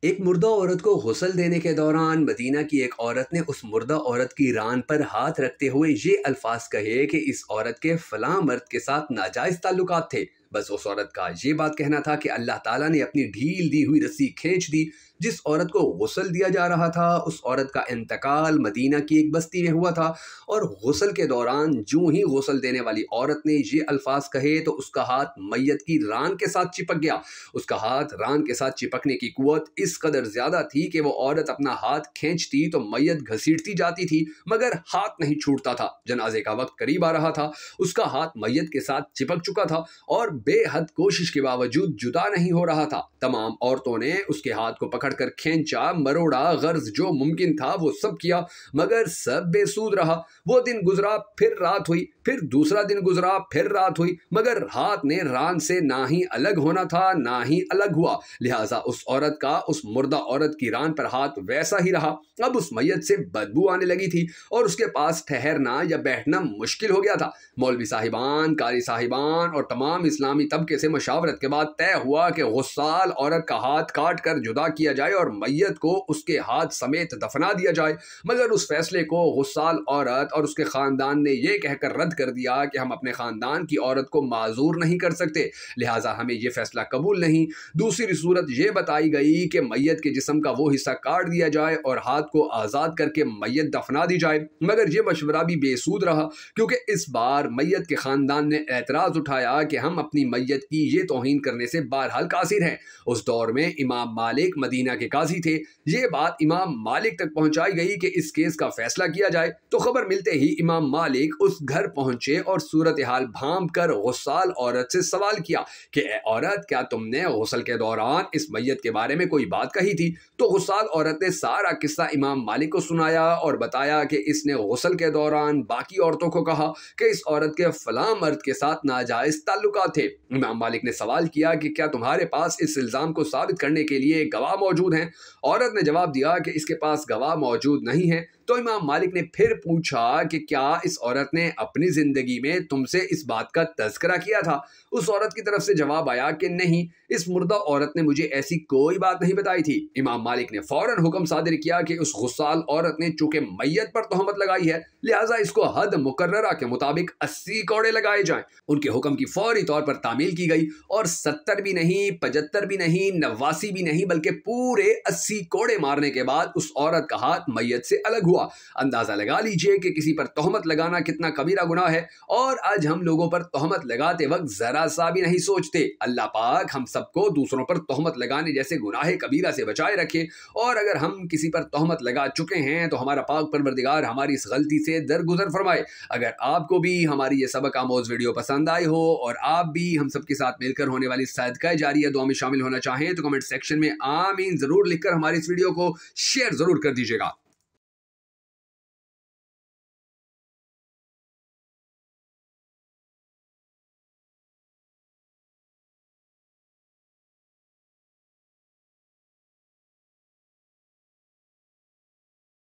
एक मुर्दा औरत को गुस्ल देने के दौरान मदीना की एक औरत ने उस मुर्दा औरत की रान पर हाथ रखते हुए ये अल्फाज कहे कि इस औरत के फलां मर्द के साथ नाजायज़ ताल्लुकात थे। बस उस औरत का ये बात कहना था कि अल्लाह ताला ने अपनी ढील दी हुई रस्सी खींच दी। जिस औरत को गुस्ल दिया जा रहा था उस औरत का इंतकाल मदीना की एक बस्ती में हुआ था, और गुस्ल के दौरान जूं ही गुस्ल देने वाली औरत ने ये अल्फाज कहे तो उसका हाथ मैयत की रान के साथ चिपक गया। उसका हाथ रान के साथ चिपकने की कुव्वत इस कदर ज्यादा थी कि वो औरत अपना हाथ खींचती तो मैयत घसीटती जाती थी, मगर हाथ नहीं छूटता था। जनाजे का वक्त करीब आ रहा था, उसका हाथ मैयत के साथ चिपक चुका था और बेहद कोशिश के बावजूद जुदा नहीं हो रहा था। तमाम औरतों ने उसके हाथ को पकड़कर खींचा, मरोड़ा, गर्ज जो मुमकिन था वो सब किया, मगर सब बेसूद रहा। वो दिन गुजरा, फिर रात हुई, फिर दूसरा दिन गुजरा, फिर रात हुई, मगर हाथ ने रान से ना ही अलग होना था ना ही अलग हुआ। लिहाजा उस औरत का उस मुर्दा औरत की रान पर हाथ वैसा ही रहा। अब उस मैयत से बदबू आने लगी थी और उसके पास ठहरना या बैठना मुश्किल हो गया था। मौलवी साहिबान, कारी साहिबान और तमाम इस्लामी तबके से मशावरत के बाद तय हुआ कि गुस्साल औरत का हाथ काट कर जुदा किया जाए और मैयत को उसके हाथ समेत दफना दिया जाए। मगर उस फैसले को गुस्साल औरत और उसके खानदान ने यह कहकर रद्द कर दिया कि हम अपने खानदान की औरत को माजूर नहीं कर सकते, लिहाजा हमें यह फैसला कबूल नहीं। दूसरी सूरत यह बताई गई कि मैयत के जिस्म का वो हिस्सा काट दिया जाए और हाथ को आज़ाद करके मैयत दफना दी जाए। मगर यह मशवरा भी बेसूद रहा, क्योंकि इस बार मैयत के खानदान ने एतराज उठाया कि हम अपनी मैयत की ये तौहीन करने से बहरहाल कासिर हैं। उस दौर में इमाम मालिक मदीना के काजी थे। ये बात इमाम मालिक तक पहुंचाई गई कि इस केस का फैसला किया जाए, तो खबर मिलते ही इमाम मालिक उस घर पहुंचे और सूरत हाल भांप कर गुस्साल औरत से सवाल किया कि ए औरत, क्या तुमने गुस्ल के दौरान इस मैयत के बारे में कोई बात कही थी? तो गुस्साल औरत ने सारा किस्सा इमाम मालिक को सुनाया और बताया कि इसने गुस्ल के दौरान बाकी औरतों को कहा कि इस औरत के फलां मर्द के साथ नाजायज ताल्लुकात थे। इमाम मालिक ने सवाल किया कि क्या तुम्हारे पास इस इल्जाम को साबित करने के लिए गवाह मौजूद हैं? औरत ने जवाब दिया कि इसके पास गवाह मौजूद नहीं है। तो इमाम मालिक ने फिर पूछा कि क्या इस औरत ने अपनी जिंदगी में तुमसे इस बात का तज़किरा किया था? उस औरत की तरफ से जवाब आया कि नहीं, इस मुर्दा औरत ने मुझे ऐसी कोई बात नहीं बताई थी। इमाम मालिक ने फौरन हुक्म सादिर किया कि उस गुस्साल औरत ने चूंकि मैयत पर तोहमत लगाई है, लिहाजा इसको हद मुकर्ररा के मुताबिक 80 कोड़े लगाए जाएं। उनके हुक्म की फौरी तौर पर तामील की गई और 70 भी नहीं, 75 भी नहीं, 89 भी नहीं, बल्कि पूरे 80 कोड़े मारने के बाद उस औरत का हाथ मैयत से अलग हुआ। अंदाजा लगा लीजिए कि किसी पर तोहमत लगाना कितना कबीरा गुनाह है, और आज हम लोगों पर तोहमत लगाते वक्त जरा सा भी नहीं सोचते। अल्लाह पाक हम सबको दूसरों पर तोहमत लगाने जैसे गुनाह कबीरा से बचाए रखे, और अगर हम किसी पर तोहमत लगा चुके हैं तो हमारा पाक परवरदिगार हमारी इस गलती से दरगुजर फरमाए। अगर आपको भी हमारी ये सबक आमोज वीडियो पसंद आई हो और आप भी हम सबके साथ मिलकर होने वाली सदका जारिया दुआ में शामिल होना चाहें तो कमेंट सेक्शन में आमीन जरूर लिखकर हमारी इस वीडियो को शेयर जरूर कर दीजिएगा।